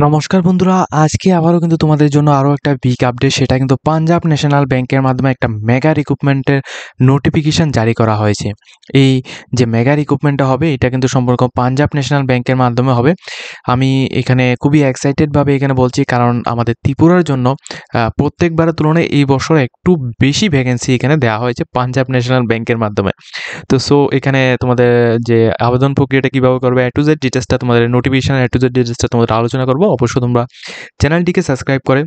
নমস্কার বন্ধুরা, আজকে আবারও কিন্তু তোমাদের জন্য আরও একটা বিগ আপডেট। সেটা কিন্তু পাঞ্জাব ন্যাশনাল ব্যাংকের মাধ্যমে একটা মেগা রিক্রুটমেন্টের নোটিফিকেশন জারি করা হয়েছে। এই যে মেগা রিক্রুটমেন্টটা হবে এটা কিন্তু সম্পর্ক পাঞ্জাব ন্যাশনাল ব্যাংকের মাধ্যমে হবে। আমি এখানে খুবই এক্সাইটেডভাবে এখানে বলছি, কারণ আমাদের ত্রিপুরার জন্য প্রত্যেকবারের তুলনায় এই বছর একটু বেশি ভ্যাকেন্সি এখানে দেওয়া হয়েছে পাঞ্জাব ন্যাশনাল ব্যাংকের মাধ্যমে। তো এখানে তোমাদের যে আবেদন প্রক্রিয়াটা কীভাবে করবে, এ টু জেড ডিটেলসটা তোমাদের নোটিফিকেশন এ টু জেড ডিটেলসটা তোমাদের আলোচনা করবো। অবশ্যই তোমরা চ্যানেলটিকে সাবস্ক্রাইব করে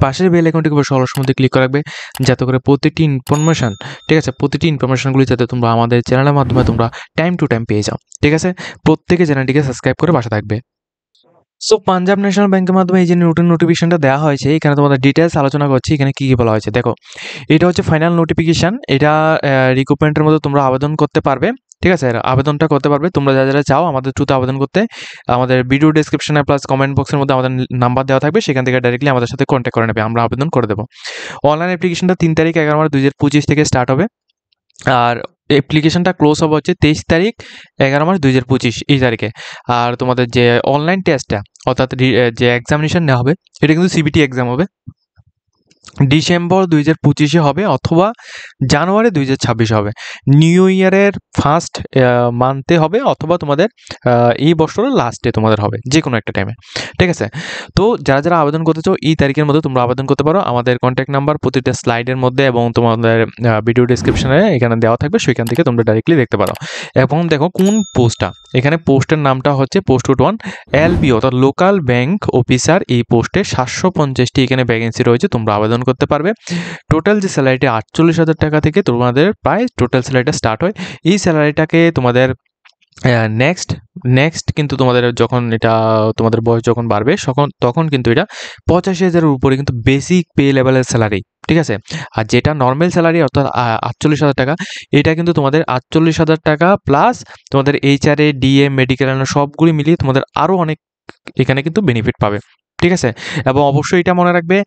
পাশের বেল আইকনটিকে অবশ্যই অলস মধ্যে ক্লিক করে রাখবে, যাতে করে প্রতিটি ইনফরমেশন, ঠিক আছে, প্রতিটি ইনফরমেশনগুলি যাতে তোমরা আমাদের চ্যানেলের মাধ্যমে তোমরা টাইম টু টাইম পেয়ে যাও। ঠিক আছে, প্রত্যেকে চ্যানেলটিকে সাবস্ক্রাইব করে পাশে থাকবে। পাঞ্জাব ন্যাশনাল ব্যাংকের মাধ্যমে এই যে নতুন নোটিফিকেশনটা দেওয়া হয়েছে, এখানে তোমাদের ডিটেলস আলোচনা করছি। এখানে কী কী বলা হয়েছে দেখো। এটা হচ্ছে ফাইনাল নোটিফিকেশান। এটা রিক্রুটমেন্টের মধ্যে তোমরা আবেদন করতে পারবে। ঠিক আছে, আবেদনটা করতে পারবে তোমরা যারা চাও আমাদের থ্রুতে আবেদন করতে। আমাদের ভিডিও ডেসক্রিপশনে প্লাস কমেন্ট বক্সের মধ্যে আমাদের নাম্বার দেওয়া থাকবে, সেখান থেকে ডাইরেক্টলি আমাদের সাথে কন্ট্যাক্ট করে নেবে, আমরা আবেদন করে দেবো। অনলাইন অ্যাপ্লিকেশনটা 3 তারিখ 11 মার্চ 2025 থেকে স্টার্ট হবে। আর অ্যাপ্লিকেশনটা ক্লোজ হবে হচ্ছে 23 তারিখ 11 মার্চ 2025 এই তারিখে। আর তোমাদের যে অনলাইন টেস্টটা, অর্থাৎ যে এক্সামিনেশন নেওয়া হবে, এটা কিন্তু সিবিটি এক্সাম হবে। ডিসেম্বর 2025 হবে অথবা জানুয়ারি 2026 হবে। নিউ ইয়ারের ফার্স্ট মান্থে হবে অথবা তোমাদের এই বছরের লাস্টে তোমাদের হবে, যে কোনো একটা টাইমে। ঠিক আছে, তো যারা যারা আবেদন করতে চাও এই তারিখের মধ্যে তোমরা আবেদন করতে পারো। আমাদের কন্ট্যাক্ট নাম্বার প্রতিটা স্লাইডের মধ্যে এবং তোমাদের ভিডিও ডিসক্রিপশনে এখানে দেওয়া থাকবে, সেখান থেকে তোমরা ডাইরেক্টলি দেখতে পারো। এবং দেখো কোন পোস্টটা, এখানে পোস্টের নামটা হচ্ছে পোস্ট কোড 1 LB অর্থাৎ লোকাল ব্যাংক অফিসার। এই পোস্টে 750টি এখানে ভ্যাকেন্সি রয়েছে, তোমরা আবেদন করতে পারবে। টোটাল যে স্যালারিটি 48,000 টাকা থেকে তোমাদের প্রায় টোটাল স্যালারিটা স্টার্ট হয়। এই স্যালারিটাকে তোমাদের নেক্সট কিন্তু তোমাদের যখন এটা তোমাদের বয়স যখন বাড়বে তখন কিন্তু এটা 85,000-এর উপরে কিন্তু বেসিক পে লেভেলের স্যালারি। ঠিক আছে, আর যেটা নর্মাল স্যালারি অর্থাৎ 48,000 টাকা, এটা কিন্তু তোমাদের 48,000 টাকা প্লাস তোমাদের HRA DA মেডিকেল সবগুলি মিলিয়ে তোমাদের আরও অনেক এখানে কিন্তু বেনিফিট পাবে। ঠিক আছে, এবং অবশ্যই এটা মনে রাখবে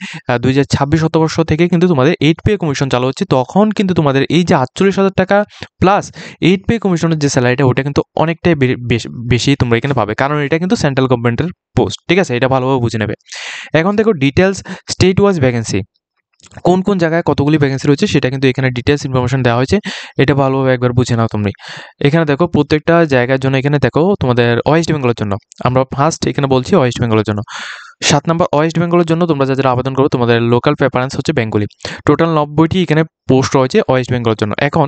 2026 শতবর্ষ থেকে কিন্তু তোমাদের 8 পে কমিশন চালু হচ্ছে। তখন কিন্তু তোমাদের এই যে 48,000 টাকা প্লাস 8 পে কমিশনের যে স্যালারিটা, ওটা কিন্তু অনেকটাই বেশি তোমরা এখানে পাবে, কারণ এটা কিন্তু সেন্ট্রাল গভর্নমেন্টের পোস্ট। ঠিক আছে, এটা ভালোভাবে বুঝে নেবে। এখন দেখো ডিটেলস স্টেট ওয়াইজ ভ্যাকেন্সি, কোন কোন জায়গায় কতগুলি ভ্যাকেন্সি রয়েছে সেটা কিন্তু এখানে ডিটেলস ইনফরমেশন দেওয়া হয়েছে। এটা ভালোভাবে একবার বুঝে নাও তুমি। এখানে দেখো প্রত্যেকটা জায়গার জন্য, এখানে দেখো তোমাদের ওয়েস্ট বেঙ্গলের জন্য আমরা ফার্স্ট এখানে বলছি ওয়েস্ট বেঙ্গলের জন্য 7 নম্বর ওয়েস্ট বেঙ্গলের জন্য তোমরা যারা আবেদন করো তোমাদের লোকাল প্রেফারেন্স হচ্ছে বেঙ্গলি। টোটাল 90টি এখানে পোস্ট রয়েছে ওয়েস্ট বেঙ্গলের জন্য। এখন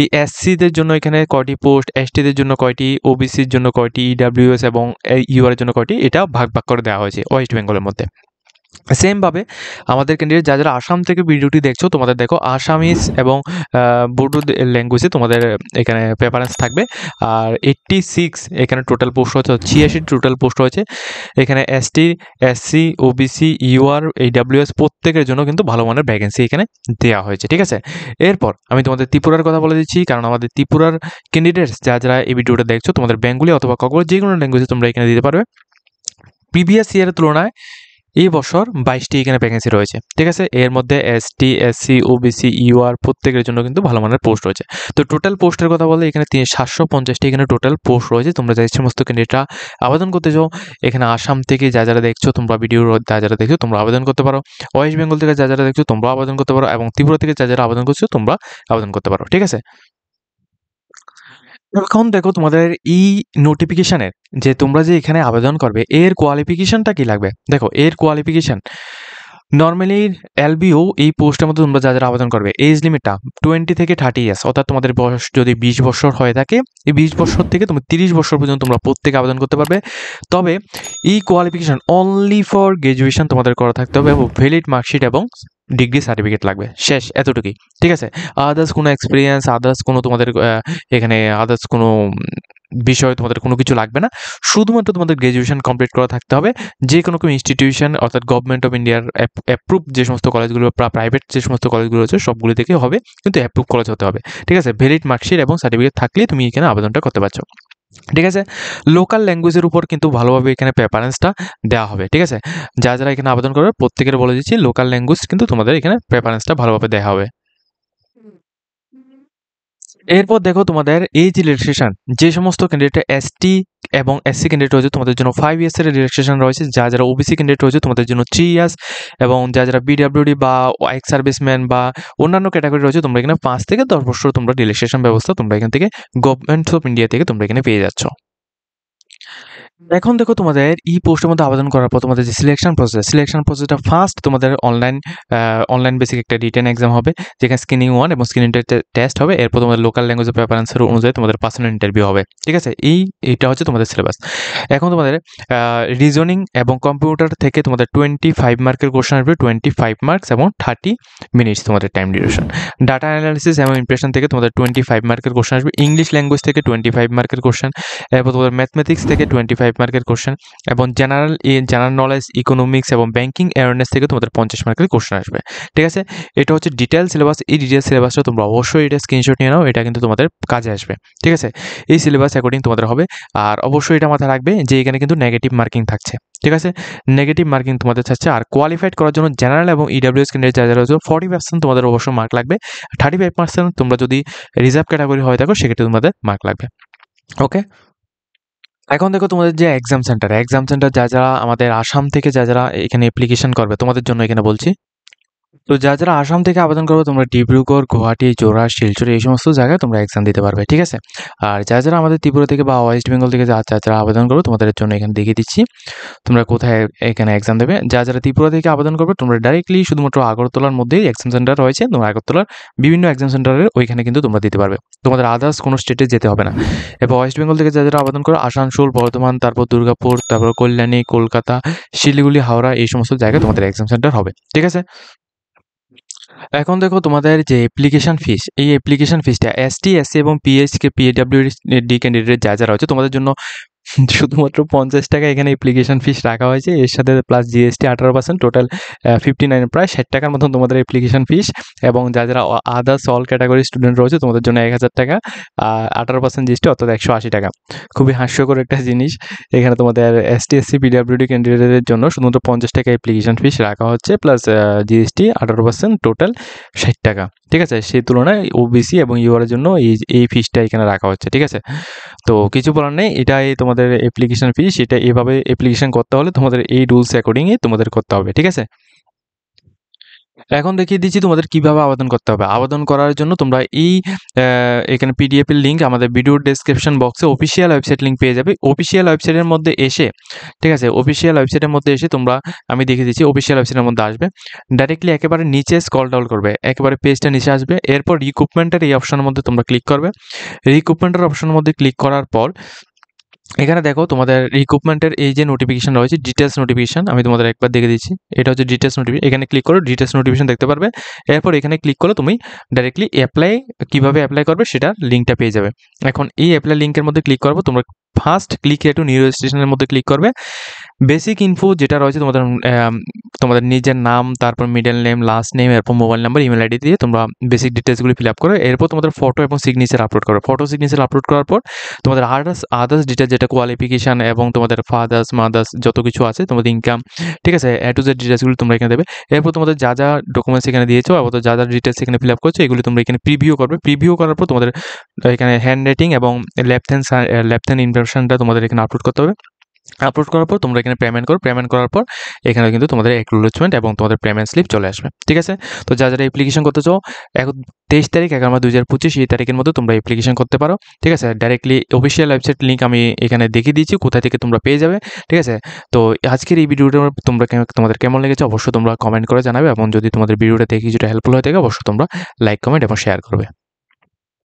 এই SC-দের জন্য এখানে কয়টি পোস্ট, ST-দের জন্য কয়টি, OBC-র জন্য কয়টি, EWS এবং UR-এর জন্য কয়টি, এটা ভাগ ভাগ করে দেওয়া হয়েছে ওয়েস্ট বেঙ্গলের মধ্যে। সেমভাবে আমাদের ক্যান্ডিডেট যারা আসাম থেকে ভিডিওটি দেখছো, তোমাদের দেখো আসামিজ এবং বোডো ল্যাঙ্গুয়েজে তোমাদের এখানে প্রেফারেন্স থাকবে। আর 86 এখানে টোটাল পোস্ট হচ্ছে 86 টোটাল পোস্ট হয়েছে। এখানে ST SC OBC UR AWS প্রত্যেকের জন্য কিন্তু ভালো মানের ভ্যাকেন্সি এখানে দেওয়া হয়েছে। ঠিক আছে, এরপর আমি তোমাদের ত্রিপুরার কথা বলে দিচ্ছি, কারণ আমাদের ত্রিপুরার ক্যান্ডিডেটস যারা এই ভিডিওটা দেখছো, তোমাদের বেঙ্গলি অথবা ককবরক যে কোনো ল্যাঙ্গুয়েজে তোমরা এখানে দিতে পারবে। প্রিভিয়াস ইয়ারের তুলনায় এই বছর 22টি এখানে ভ্যাকেন্সি রয়েছে। ঠিক আছে, এর মধ্যে ST SC OBC UR প্রত্যেকের জন্য কিন্তু ভালো মানের পোস্ট রয়েছে। তো টোটাল পোস্টের কথা বললে এখানে 750টি এখানে টোটাল পোস্ট রয়েছে। তোমরা যে সমস্ত ক্যান্ডিডেটরা আবেদন করতে চাও, এখানে আসাম থেকে যারা দেখছো তোমরা ভিডিওর যারা দেখছো তোমরা আবেদন করতে পারো। ওয়েস্ট বেঙ্গল থেকে যারা দেখছো তোমরা আবেদন করতে পারো, এবং ত্রিপুরা থেকে যারা আবেদন করছো তোমরা আবেদন করতে পারো। ঠিক আছে, এখন দেখো তোমাদের এই নোটিফিকেশনের যে তোমরা যে এখানে আবেদন করবে এর কোয়ালিফিকেশনটা কি লাগবে। দেখো এর কোয়ালিফিকেশন নর্মালি LBO এই পোস্টের মধ্যে তোমরা যারা আবেদন করবে এজ লিমিটটা 20 থেকে 30 ইয়ার্স, অর্থাৎ তোমাদের বয়স যদি 20 বছর হয়ে থাকে, এই 20 বছর থেকে তুমি 30 বছর পর্যন্ত তোমরা প্রত্যেকে আবেদন করতে পারবে। তবে এই কোয়ালিফিকেশন অনলি ফর গ্র্যাজুয়েশন তোমাদের করা থাকতে হবে, এবং ভ্যালিড মার্কশিট এবং ডিগ্রি সার্টিফিকেট লাগবে, শেষ এতটুকুই। ঠিক আছে, আদার্স কোনো এক্সপিরিয়েন্স, আদার্স কোনো তোমাদের এখানে আদার্স কোনো বিষয় তোমাদের কোনো কিছু লাগবে না। শুধুমাত্র তোমাদের গ্র্যাজুয়েশন কমপ্লিট করা থাকতে হবে। যে কোনো ইনস্টিটিউশন অর্থাৎ গভর্নমেন্ট অফ ইন্ডিয়ার অ্যাপ্রুভ যে সমস্ত কলেজগুলো, প্রাইভেট যে সমস্ত কলেজগুলো আছে সবগুলি থেকে হবে, কিন্তু অ্যাপ্রুভ কলেজ হতে হবে। ঠিক আছে, ভ্যালিড মার্কশিট এবং সার্টিফিকেট থাকলেই তুমি এখানে আবেদনটা করতে পারছো। ঠিক আছে, লোকাল ল্যাঙ্গুয়েজের উপর কিন্তু ভালোভাবে এখানে প্রেফারেন্সটা দেওয়া হবে। ঠিক আছে, যারা এখানে আবেদন করবে প্রত্যেকের বলে দিচ্ছি লোকাল ল্যাঙ্গুয়েজ কিন্তু তোমাদের এখানে প্রেফারেন্সটা ভালোভাবে দেওয়া হবে। এরপর দেখো তোমাদের এজ রিল্যাক্সেশন, যে সমস্ত ক্যান্ডিডেট ST এবং এসসি ক্যান্ডিডেট রয়েছে তোমাদের জন্য 5 ইয়ার্সের রিল্যাক্সেশন রয়েছে। যারা ওবিসি ক্যান্ডিডেট রয়েছে তোমাদের জন্য 3 ইয়ার্স, এবং যারা বিডব্লিউডি বা এক্স সার্ভিসম্যান বা অন্যান্য ক্যাটাগরি রয়েছে তোমরা এখানে 5 থেকে 10 বছর তোমরা রিল্যাক্সেশন ব্যবস্থা তোমরা এখান থেকে গভর্নমেন্ট অফ ইন্ডিয়া থেকে তোমরা এখানে পেয়ে যাচ্ছ। এখন দেখো তোমাদের এই পোস্টের মধ্যে আবেদন করার পর তোমাদের যে সিলেকশন প্রসেসটা ফার্স্ট তোমাদের অনলাইন বেসিক একটা রিটেন এক্সাম হবে, যেখানে স্ক্রিনিং 1 এবং স্ক্রিনিং টেস্ট হবে। এরপর তোমাদের লোকাল ল্যাঙ্গুয়েজ পেপার আনসার অনুযায়ী তোমাদের পার্সোনাল ইন্টারভিউ হবে, ঠিক আছে। এইটা হচ্ছে তোমাদের সিলেবাস। এখন তোমাদের রিজনিং এবং কম্পিউটার থেকে তোমাদের 25 মার্কের কোশ্চেন আসবে, 25 মার্কস এবং 30 মিনিটস তোমাদের টাইম ডিউরেশন। ডাটা অ্যানালিসিস এবং ইমপ্রেশন থেকে তোমাদের 25 মার্কের কোশ্চেন আসবে। ইংলিশ ল্যাঙ্গুয়েজ থেকে 25 মার্কের কোশ্চেন, এরপর তোমাদের ম্যাথমেটিক্স থেকে 25 মার্কের কোশ্চেন, এবং জেনারেল নলেজ, ইকোনমিক্স এবং ব্যাংকিং অ্যাওয়ারনেস থেকে তোমাদের 50 মার্কের কোশ্চেন আসবে, ঠিক আছে। এটা হচ্ছে ডিটেল সিলেবাস। এই ডিটেল সিলেবাসটা তোমরা অবশ্যই এটা স্ক্রিনশট নিয়ে নাও, এটা কিন্তু তোমাদের কাজে আসবে, ঠিক আছে। এই সিলেবাস অ্যাকর্ডিং তোমাদের হবে। আর অবশ্যই এটা মাথায় রাখবে যে এখানে কিন্তু নেগেটিভ মার্কিং থাকছে, ঠিক আছে। নেগেটিভ মার্কিং তোমাদের থাকছে। আর কোয়ালিফাইড করার জন্য জেনারেল এবং ইডব্লিউএস ক্যান্ডিডেট যারা রয়েছে 40% তোমাদের অবশ্যই মার্ক লাগবে। 35% তোমরা যদি রিজার্ভ ক্যাটাগরি হয়ে থাকো সেক্ষেত্রে তোমাদের মার্ক লাগবে, ওকে। এখন দেখো তোমাদের যে এক্সাম সেন্টার যারা আমাদের আসাম থেকে যারা এখানে অ্যাপ্লিকেশন করবে তোমাদের জন্য এখানে বলছি। তো যারা আসাম থেকে আবেদন করবে তোমরা ডিব্রুগড়, গুয়াহাটি, যোরহাট, শিলচর এই সমস্ত জায়গায় তোমরা এক্সাম দিতে পারবে, ঠিক আছে। আর যারা আমাদের ত্রিপুরা থেকে বা ওয়েস্ট বেঙ্গল থেকে যারা আবেদন করবে তোমাদের জন্য এখানে দেখিয়ে দিচ্ছি তোমরা কোথায় এখানে এক্সাম দেবে। যারা ত্রিপুরা থেকে আবেদন করবে তোমরা ডাইরেক্টলি শুধুমাত্র আগরতলার মধ্যেই এক্সাম সেন্টার রয়েছে, তোমরা আগরতলার বিভিন্ন এক্সাম সেন্টারের ওইখানে কিন্তু তোমরা দিতে পারবে, তোমাদের আদার্স কোনো স্টেটে যেতে হবে না। এবার ওয়েস্ট বেঙ্গল থেকে যারা আবেদন করো আসানসোল, বর্ধমান, তারপর দুর্গাপুর, তারপর কল্যাণী, কলকাতা, শিলিগুড়ি, হাওড়া এই সমস্ত জায়গায় তোমাদের এক্সাম সেন্টার হবে, ঠিক আছে। এখন দেখো তোমাদের যে অ্যাপ্লিকেশন ফিস, এই অ্যাপ্লিকেশন ফিসটা এসটি, এসসি এবং পিডব্লিউডি ক্যান্ডিডেট যারা রয়েছে তোমাদের জন্য শুধুমাত্র 50 টাকা এখানে অ্যাপ্লিকেশন ফিস রাখা হয়েছে। এর সাথে প্লাস জিএসটি 18%, টোটাল 59, প্রায় 60 টাকার মতন তোমাদের অ্যাপ্লিকেশন ফিস। এবং যারা আদার্স অল ক্যাটাগরি স্টুডেন্ট রয়েছে তোমাদের জন্য 1000 টাকা, 18% জিএসটি, অর্থাৎ 180 টাকা। খুবই হাস্যকর একটা জিনিস। এখানে তোমাদের এসটি, এসসি, পিডব্লিউডি ক্যান্ডিডেটের জন্য শুধুমাত্র 50 টাকা অ্যাপ্লিকেশন ফিস রাখা হচ্ছে, প্লাস জিএসটি 18%, টোটাল 60 টাকা, ঠিক আছে। সেই তুলনায় ওবিসি এবং ইউআর এর জন্য এই ফিসটা এখানে রাখা হচ্ছে, ঠিক আছে। তো কিছু বলার নেই, এটাই তোমাদের অ্যাপ্লিকেশন ফি। সেটা এভাবে অ্যাপ্লিকেশন করতে হলে তোমাদের এই রুলস অ্যাকর্ডিংই তোমাদের করতে হবে, ঠিক আছে। এখন দেখিয়ে দিচ্ছি তোমাদের কিভাবে আবেদন করতে হবে। আবেদন করার জন্য তোমরা এখানে পিডিএফ এর লিঙ্ক আমাদের ভিডিও ডেসক্রিপশন বক্সে অফিসিয়াল ওয়েবসাইট লিঙ্ক পেয়ে যাবে। অফিসিয়াল ওয়েবসাইটের মধ্যে এসে, ঠিক আছে, অফিসিয়াল ওয়েবসাইটের মধ্যে এসে তোমরা, আমি দেখিয়ে দিচ্ছি, অফিসিয়াল ওয়েবসাইটের মধ্যে আসবে, ডাইরেক্টলি একেবারে নিচে স্ক্রল ডাউন করবে, একেবারে পেজটা নিচে আসবে। এরপর রিক্রুটমেন্টের এই অপশনের মধ্যে তোমরা ক্লিক করবে। রিক্রুটমেন্টের অপশনের মধ্যে ক্লিক করার পর এখানে দেখো তোমাদের রিক্রুটমেন্টের এই যে নোটিফিকেশন রয়েছে, ডিটেলস নোটিফিকেশন, আমি তোমাদের একবার দেখে দিচ্ছি। এটা হচ্ছে ডিটেলস নোটিফিকেশন। এখানে ক্লিক করো, ডিটেলস নোটিফিকেশন দেখতে পারবে। এরপর এখানে ক্লিক করলে তুমি ডাইরেক্টলি কিভাবে অ্যাপ্লাই করবে সেটার লিঙ্কটা পেয়ে যাবে। এখন এই অ্যাপ্লাই লিঙ্কের মধ্যে ক্লিক করবো, তোমরা ফার্স্ট ক্লিক টু নিউ রেজিস্ট্রেশনের মধ্যে ক্লিক করবে। বেসিক ইনফো যেটা রয়েছে তোমাদের নিজের নাম, তারপর মিডল নেম, লাস্ট নেম, এরপর মোবাইল নাম্বার, ইমেল আইডি দিয়ে তোমরা বেসিক ডিটেলসগুলি ফিল আপ করো। এরপর তোমাদের ফটো এবং সিগনেচার আপলোড করো। ফটো সিগনেচার আপলোড করার পর তোমাদের আদার্স ডিটেলস, যেটা কোয়ালিফিকেশান এবং তোমাদের ফাদার্স মাদার্স যত কিছু আছে, তোমাদের ইনকাম, ঠিক আছে, এ টু জেড ডিটেলসগুলি তোমরা এখানে দেবে। এরপর তোমাদের যা ডকুমেন্টস এখানে দিয়েছো এবং যা ডিটেলস এখানে ফিল আপ করছো এগুলি তোমরা এখানে প্রিভিউ করবে। প্রিভিউ করার পর তোমাদের এখানে হ্যান্ড রাইটিং এবং লেফট হ্যান্ড ইমপ্রেশনটা তোমাদের এখানে আপলোড করতে হবে। আপলোড করার পর তোমরা এখানে পেমেন্ট করো। পেমেন্ট করার পর এখানে কিন্তু তোমাদের অ্যাকনোলেজমেন্ট এবং তোমাদের পেমেন্ট স্লিপ চলে আসবে, ঠিক আছে। তো যারা অ্যাপ্লিকেশন করতে চাও, 23 তারিখ 11 মাস 2025 এই তারিখের মধ্যে তোমরা অ্যাপ্লিকেশন করতে পারো, ঠিক আছে। ডাইরেক্টলি অফিসিয়াল ওয়েবসাইট লিঙ্ক আমি এখানে দেখিয়ে দিচ্ছি কোথায় থেকে তোমরা পেয়ে যাবে, ঠিক আছে। তো আজকের এই ভিডিওটা তোমাদের কেমন লেগেছে অবশ্যই তোমরা কমেন্ট করে জানাবে, এবং যদি তোমাদের ভিডিওটা দেখে কিছুটা হেল্পফুল হয়ে থাকে অবশ্যই তোমরা লাইক, কমেন্ট এবং শেয়ার করবে।